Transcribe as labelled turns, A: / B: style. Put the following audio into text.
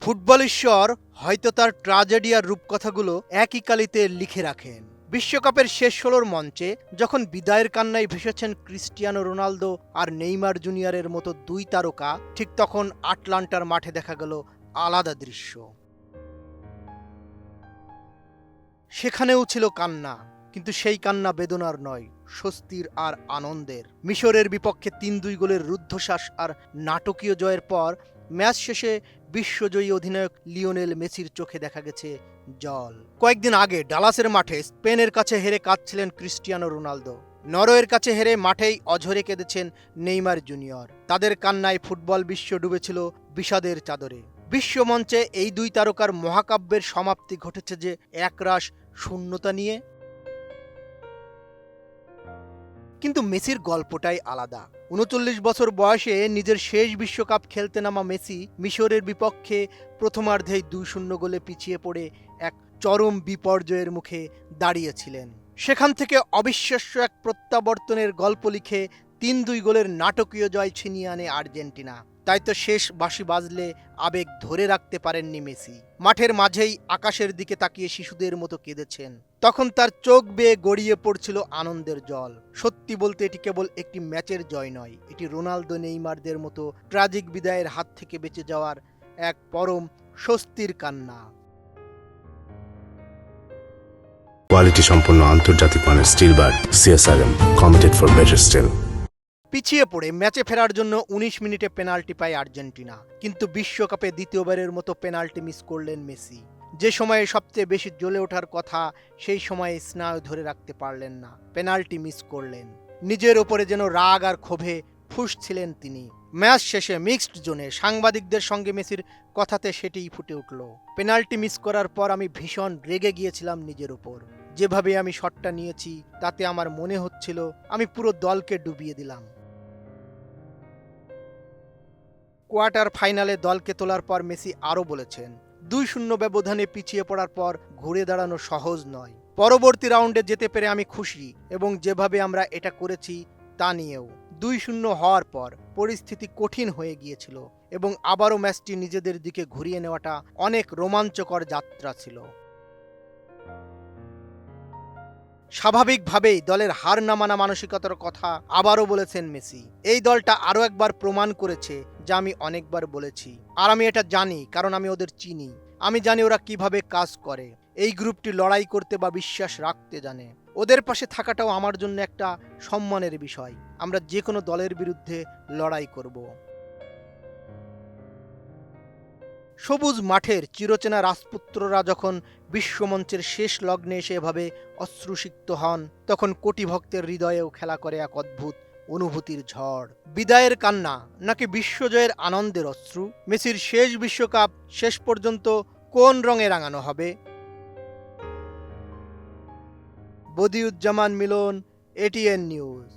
A: Football ঈশ্বর হয়তো তার ট্র্যাজেডি আর রূপকথাগুলো একই কালিতে লিখে রাখেন। বিশ্বকাপের শেষ ১৬র মঞ্চে যখন বিদায়ের কান্নায় ভেসেছেন ক্রিস্টিয়ানো রোনালদো আর নেইমার জুনিয়রের মতো দুই তারকা, ঠিক তখন আটলান্টার মাঠে দেখা গেল আলাদা দৃশ্য। সেখানেও ছিল কান্না, কিন্তু সেই কান্না বেদনার নয়, স্বস্তির আর আনন্দের। মিশরের বিপক্ষে ৩-২ গোলের রুদ্ধশ্বাস আর নাটকীয় জয়ের পর ম্যাচ শেষে বিশ্বজয়ী অধিনায়ক লিওনেল মেসির চোখে দেখা গেছে জল। কয়েকদিন আগে ডালাসের মাঠে স্পেনের কাছে হেরে কাঁদছিলেন ক্রিস্টিয়ানো রোনালদো। নরওয়ের কাছে হেরে মাঠেই অঝরে কেঁদেছেন নেইমার জুনিয়র। তাদের কান্নায় ফুটবল বিশ্ব ডুবেছিল বিষাদের চাদরে। বিশ্বমঞ্চে এই দুই তারকার মহাকাব্যের সমাপ্তি ঘটেছে যে একরাশ শূন্যতা নিয়ে। কিন্তু মেসির গল্পটাই আলাদা। ৩৯ বছর বয়সে নিজের শেষ বিশ্বকাপ খেলতে নামা মেসি মিশরের বিপক্ষে প্রথমার্ধেই ২-০ গোলে পিছিয়ে পড়ে এক চরম বিপর্যয়ের মুখে দাঁড়িয়েছিলেন। সেখান থেকে অবিশ্বাস্য এক প্রত্যাবর্তনের গল্প লিখে ৩-২ গোলের নাটকীয় জয় ছিনিয়ে আনে আর্জেন্টিনা। তাই তো শেষ বাঁশি বাজলে আবেগ ধরে রাখতে পারেননি মেসি। মাঠের মাঝেই আকাশের দিকে তাকিয়ে শিশুদের মতো কেঁদেছেন। তখন তার চোখ বেয়ে গড়িয়ে পড়ছিল আনন্দের জল। সত্যি বলতে এটি কেবল একটি ম্যাচের জয় নয়, এটি রোনালদো নেইমারদের মতো ট্র্যাজিক বিদায়ের হাত থেকে বেঁচে যাওয়ার এক পরম স্বস্তির কান্না।
B: কোয়ালিটি সম্পন্ন আন্তর্জাতিক মানের still bar CSRM, committed for better still.
A: পিছিয়ে পড়ে ম্যাচে ফেরার জন্য ১৯ মিনিটে পেনাল্টি পায় আর্জেন্টিনা, কিন্তু বিশ্বকাপে দ্বিতীয়বারের মতো পেনাল্টি মিস করলেন মেসি। যে সময়ে সবচেয়ে বেশি জ্বলে ওঠার কথা, সেই সময়ে স্নায়ু ধরে রাখতে পারলেন না, পেনাল্টি মিস করলেন। নিজের ওপরে যেন রাগ আর ক্ষোভে ফুঁসছিলেন তিনি। ম্যাচ শেষে মিক্সড জোনে সাংবাদিকদের সঙ্গে মেসির কথাতে সেটিই ফুটে উঠল। পেনাল্টি মিস করার পর আমি ভীষণ রেগে গিয়েছিলাম নিজের ওপর। যেভাবে আমি শটটা নিয়েছি তাতে আমার মনে হচ্ছিল আমি পুরো দলকে ডুবিয়ে দিলাম। কোয়ার্টার ফাইনালে দলকে তোলার পর মেসি আরও বলেছেন, ২-০ ব্যবধানে পিছিয়ে পড়ার পর ঘুরে দাঁড়ানো সহজ নয়। পরবর্তী রাউন্ডে যেতে পেরে আমি খুশি, এবং যেভাবে আমরা এটা করেছি তা নিয়েও। ২-০ হওয়ার পর পরিস্থিতি কঠিন হয়ে গিয়েছিল, এবং আবারও ম্যাচটি নিজেদের দিকে ঘুরিয়ে নেওয়াটা অনেক রোমাঞ্চকর যাত্রা ছিল। স্বাভাবিকভাবেই দলের হার না মানা মানসিকতার কথা আবারও বলেছেন মেসি। এই দলটা আরও একবার প্রমাণ করেছে যা আমি অনেকবার বলেছি, আর আমি এটা জানি কারণ আমি ওদের চিনি। আমি জানি ওরা কিভাবে কাজ করে। এই গ্রুপটি লড়াই করতে বা বিশ্বাস রাখতে জানে। ওদের পাশে থাকাটাও আমার জন্য একটা সম্মানের বিষয়। আমরা যে কোনো দলের বিরুদ্ধে লড়াই করব। সবুজ মাঠের চিরচেনা রাজপুত্ররা যখন বিশ্বমঞ্চের শেষ লগ্নে এসে এভাবে অশ্রুসিক্ত হন, তখন কোটি ভক্তের হৃদয়েও খেলা করে এক অদ্ভুত অনুভূতির ঝড়। বিদায়ের কান্না নাকি বিশ্বজয়ের আনন্দের অশ্রু? মেসির শেষ বিশ্বকাপ শেষ পর্যন্ত কোন রঙে রাঙানো হবে? বদিউজ্জামান মিলন, ATN নিউজ।